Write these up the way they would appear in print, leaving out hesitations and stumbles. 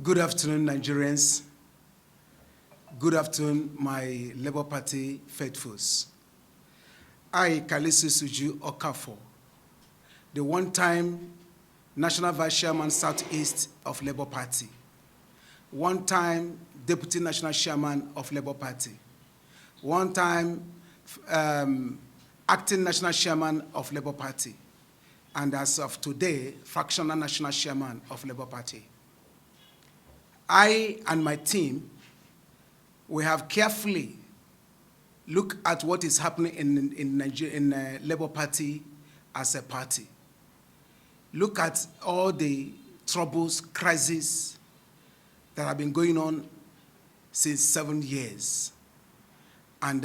Good afternoon, Nigerians. Good afternoon, my Labour Party faithfuls. I, Kalisu Suju Okafor, the one-time National Vice Chairman Southeast of Labour Party, one-time Deputy National Chairman of Labour Party, one-time Acting National Chairman of Labour Party, and as of today, Factional National Chairman of Labour Party. I and my team, we have carefully looked at what is happening in Nigeria, in the Labour Party as a party. Look at all the troubles, crises that have been going on since 7 years. And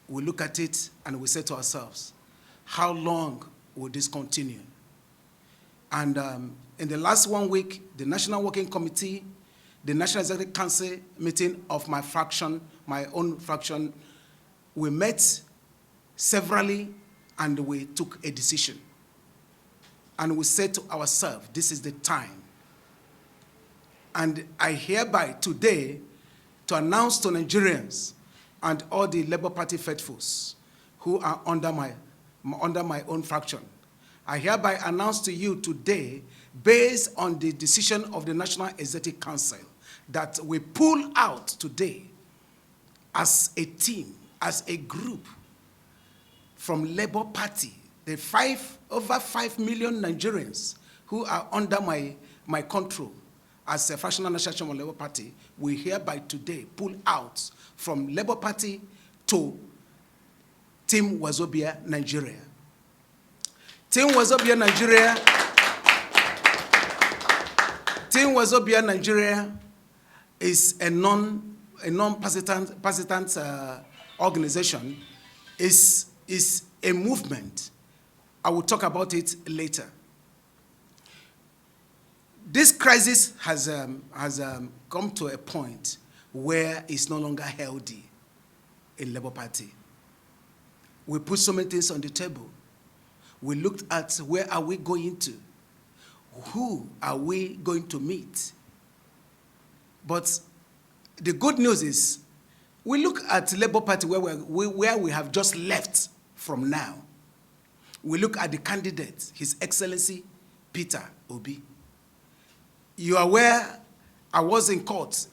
we look at it and we say to ourselves, how long will this continue? And in the last 1 week, the National Working Committee, the National Executive Council meeting of my faction, my own faction, we met severally and we took a decision. And we said to ourselves, this is the time. And I hereby today to announce to Nigerians and all the Labour Party faithfuls who are under my own faction, I hereby announce to you today, based on the decision of the National Executive Council, that we pull out today as a team, as a group from Labour Party, the over 5 million Nigerians who are under my control as a Factional National Chairman of Labour Party, we hereby today pull out from Labour Party to Team Wazobia, Nigeria. Team Wazobia, Nigeria. Team Wazobia, Nigeria is a non-partisan organization, is a movement. I will talk about it later. This crisis has come to a point where it's no longer healthy in Labour Party. We put so many things on the table. We looked at where are we going to? Who are we going to meet? But the good news is, we look at Labour Party where we have just left from now. We look at the candidate, His Excellency Peter Obi. You are aware, I was in court,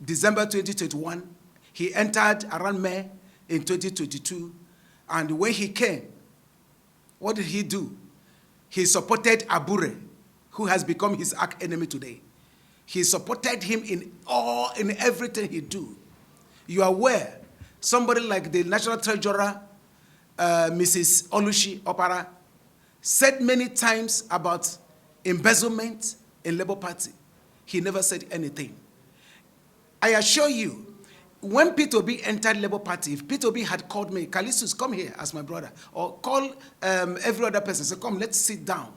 December 2021. He entered around May in 2022. And when he came, what did he do? He supported Abure, who has become his arch enemy today. He supported him in everything he do. You are aware, somebody like the National Treasurer, Mrs. Olushi Opara, said many times about embezzlement in Labour Party. He never said anything. I assure you, when Peter Obi entered Labour Party, if Peter Obi had called me, Kalisus, come here as my brother, or call every other person, say, come, let's sit down.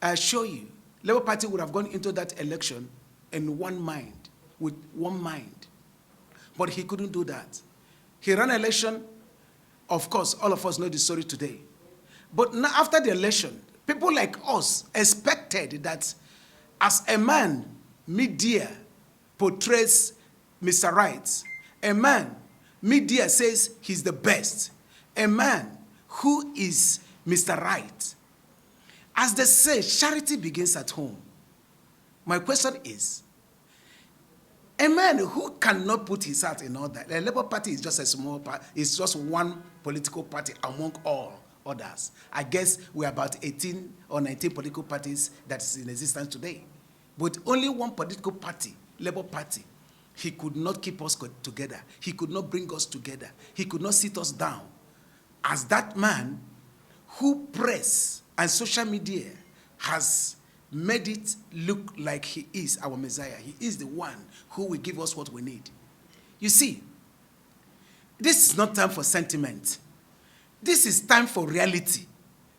I assure you, Labour Party would have gone into that election in one mind, with one mind. But he couldn't do that. He ran an election. Of course, all of us know the story today. But now, after the election, people like us expected that as a man, media portrays Mr. Right, a man, media says he's the best, a man who is Mr. Right. As they say, charity begins at home. My question is, a man who cannot put his heart in order, the Labour Party is just a small party, it's just one political party among all others. I guess we're about 18 or 19 political parties that's in existence today. But only one political party, Labour Party, he could not keep us together. He could not bring us together. He could not sit us down. As that man who press and social media has made it look like he is our Messiah. He is the one who will give us what we need. You see, this is not time for sentiment. This is time for reality.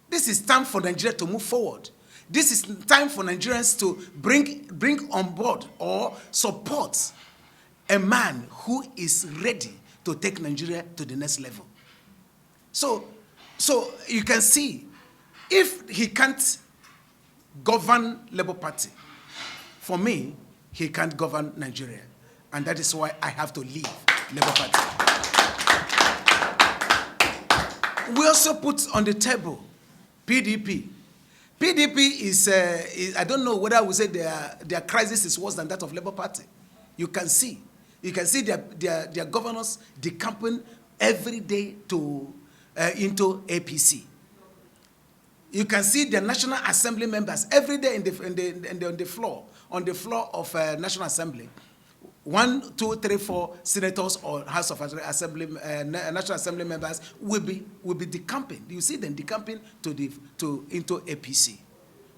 This is time for Nigeria to move forward. This is time for Nigerians to bring on board or support a man who is ready to take Nigeria to the next level. So you can see, if he can't govern Labour Party, for me, he can't govern Nigeria. And that is why I have to leave Labour Party. We also put on the table PDP. PDP is I don't know whether I would say their crisis is worse than that of Labour Party. You can see their governors decamping every day into APC. You can see the National Assembly members every day on the floor of National Assembly. 1, 2, 3, 4 senators or House of Assembly, National Assembly members will be decamping. You see them decamping into APC.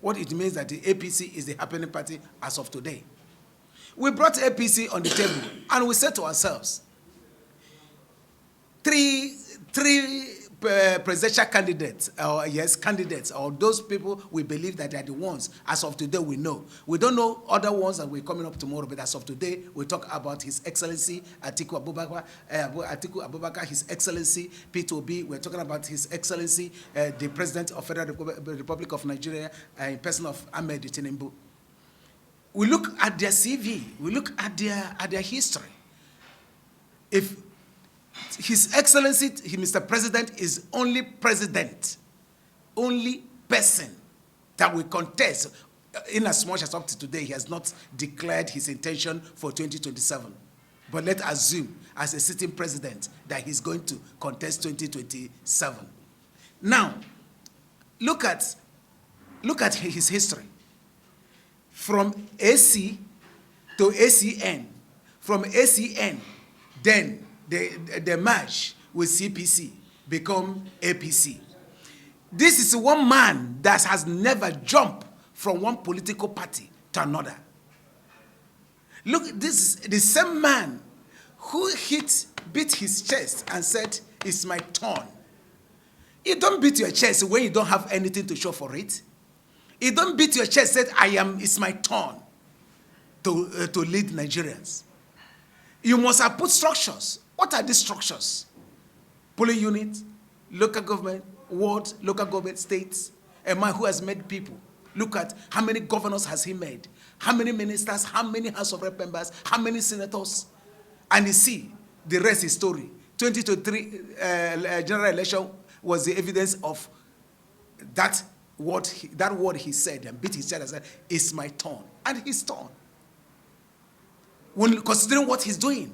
What it means that the APC is the happening party as of today. We brought APC on the table and we said to ourselves, three presidential candidates, or those people we believe that they are the ones, as of today we know. We don't know other ones that we're coming up tomorrow, but as of today, we talk about His Excellency Atiku Abubakar, His Excellency P2B, we're talking about His Excellency, the President of Federal Republic of Nigeria, in person of Ahmed Tinubu. We look at their CV, we look at their history. If His Excellency, Mr. President, is only person that will contest, in as much as up to today, he has not declared his intention for 2027. But let's assume, as a sitting president, that he's going to contest 2027. Now, look at his history. From AC to ACN, from ACN, then the merge with CPC become APC. This is one man that has never jumped from one political party to another. Look, this is the same man who beat his chest and said, "It's my turn." You don't beat your chest when you don't have anything to show for it. You don't beat your chest and say, it's my turn to lead Nigerians. You must have put structures. What are these structures? Polling unit, local government, ward, local government, states. A man who has made people. Look at how many governors has he made, how many ministers, how many House of Rep members, how many senators. And you see, the rest is story. 2023 general election was the evidence of that word he said and beat his chest and said, "It's my turn." And his turn. When considering what he's doing,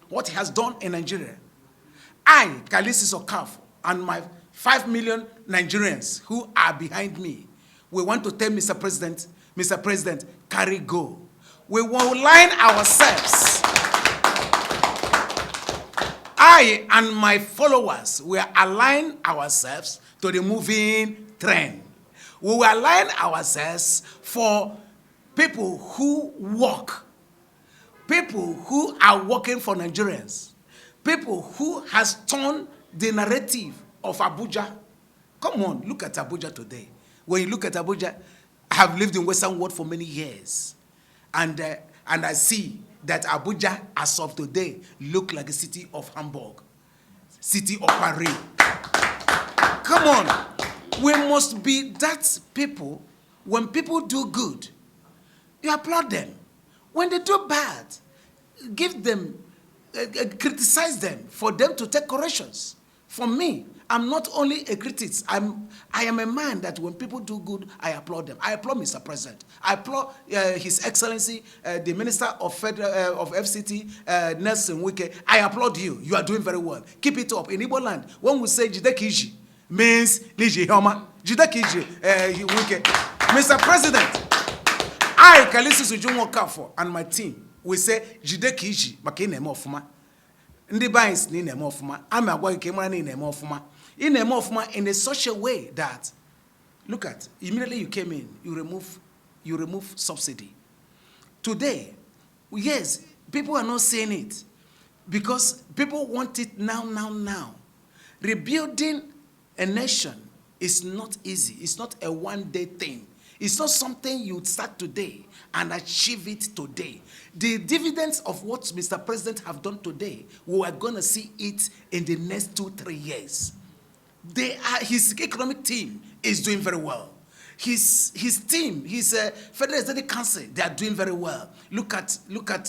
what he has done in Nigeria, I, Kalisis Okafo, and my 5 million Nigerians who are behind me, we want to tell Mr. President, carry go. We will align ourselves. I and my followers will align ourselves to the moving trend. We will align ourselves for people who work, people who are working for Nigerians, people who has turned the narrative of Abuja. Come on, look at Abuja today. When you look at Abuja, I have lived in Western world for many years, and I see that Abuja, as of today, look like a city of Hamburg, city of Paris. Come on, we must be that people. When people do good, you applaud them. When they do bad, give them, criticize them for them to take corrections. For me, I'm not only a critic. I am a man that when people do good, I applaud them. I applaud Mr. President. I applaud His Excellency, the Minister of FCT, Nelson Wike. I applaud you. You are doing very well. Keep it up. In Igbo land, when we say Jidekiji, means Liji Homa. Jidekiji Wike. Mr. President, I, Kalisis Uduaghan, and my team, we say Jidekiji, Makine Mofuma. Ndi binds ni name ofuma. I'm a boy came on in name ofuma. In name ofuma in a such a way that, look at, immediately you came in, you remove subsidy. Today, yes, people are not saying it because people want it now. Rebuilding a nation is not easy. It's not a one-day thing. It's not something you start today and achieve it today. The dividends of what Mr. President have done today, we are going to see it in the next 2-3 years. His economic team is doing very well. his team, his Federal Executive Council, they are doing very well. Look at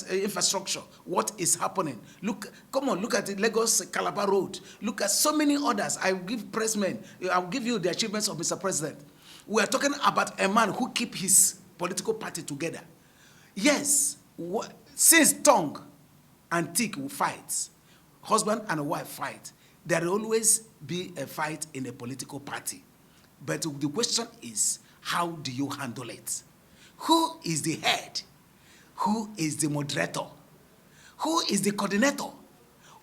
infrastructure, what is happening. Come on, look at the Lagos Calabar Road. Look at so many others. I'll give you the achievements of Mr. President. We are talking about a man who keep his political party together. Yes, since tongue and teeth will fight, husband and wife fight, there will always be a fight in a political party. But the question is, how do you handle it? Who is the head? Who is the moderator? Who is the coordinator?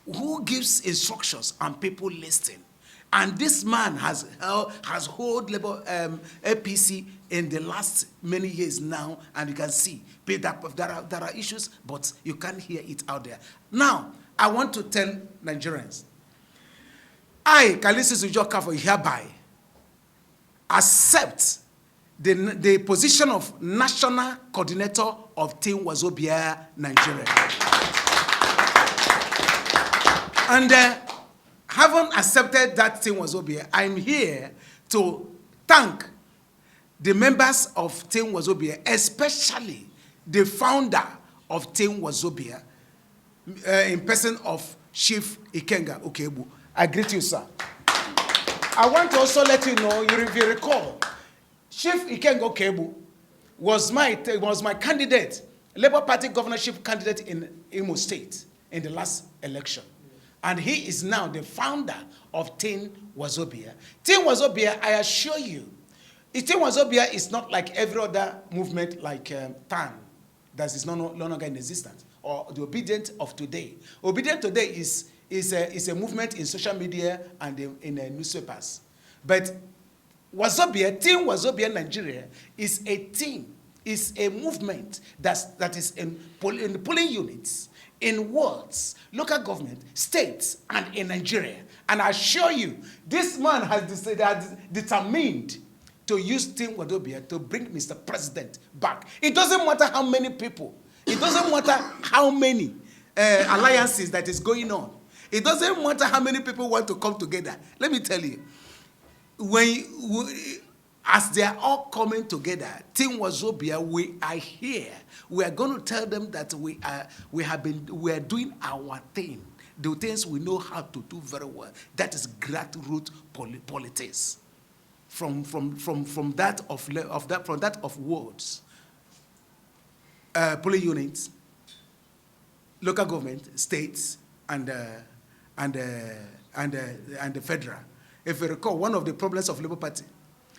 Who gives instructions and people listen? And this man has hold Labour APC in the last many years now, and you can see there are issues, but you can't hear it out there. Now, I want to tell Nigerians, I, Akpoti-Uduaghan, hereby accept the position of National Coordinator of Team Wazobia Nigeria. And having accepted that Team Wazobia, I'm here to thank the members of Team Wazobia, especially the founder of Team Wazobia, in person of Chief Ikenga Okebu. I greet you, sir. I want to also let you know, if you recall, Chief Ikenga Okebu was my candidate, Labour Party governorship candidate in Imo State in the last election. And he is now the founder of Team Wazobia. Team Wazobia, I assure you, Team Wazobia is not like every other movement like TAN that is no longer in existence, or the Obedient of Today. Obedient Today is a movement in social media and in newspapers. But Wazobia, Team Wazobia Nigeria is a team, is a movement that is in polling units, in wards, local government, states, and in Nigeria. And I assure you, this man has determined to use Team Wazobia to bring Mr. President back. It doesn't matter how many people, it doesn't matter how many alliances that is going on. It doesn't matter how many people want to come together. Let me tell you, as they are all coming together, Team Wazobia, we are here. We are going to tell them that we are doing our thing, the things we know how to do very well. That is grassroots politics. From that of wards, polling units, local government, states, and the federal. If you recall, one of the problems of Labour Party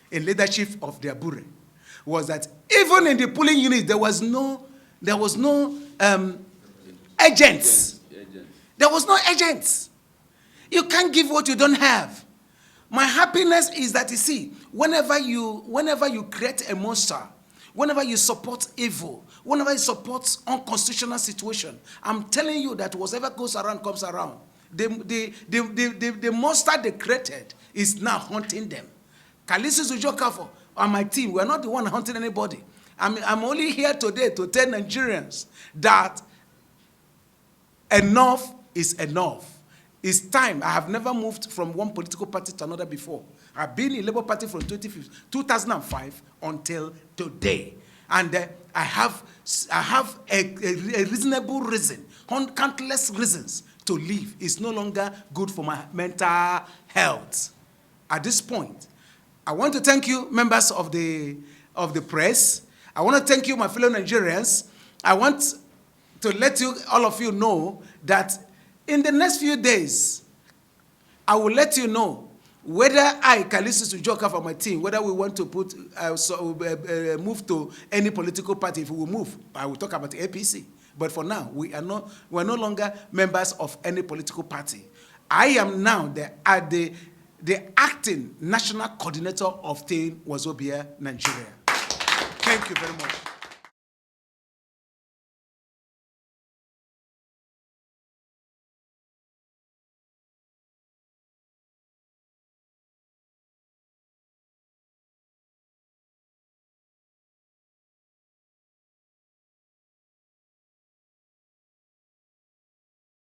in leadership of the Abure was that even in the polling unit there was no agents. There was no agents. You can't give what you don't have. My happiness is that, you see, whenever you create a monster, whenever you support evil, whenever you support unconstitutional situation, I'm telling you that whatever goes around comes around. The monster they created is now hunting them. Akpoti-Uduaghan and my team, we're not the one hunting anybody. I'm only here today to tell Nigerians that enough is enough. It's time. I have never moved from one political party to another before. I've been in Labour Party from 2005 until today. And I have a reasonable reason, countless reasons to leave. It's no longer good for my mental health. At this point, I want to thank you, members of the press. I want to thank you, my fellow Nigerians. I want to let all of you know that in the next few days, I will let you know whether I, Akpoti-Uduaghan, for my team, whether we want to move to any political party. If we will move, I will talk about the APC. But for now, we are no longer members of any political party. I am now the acting national coordinator of Team Wazobia Nigeria. Thank you very much.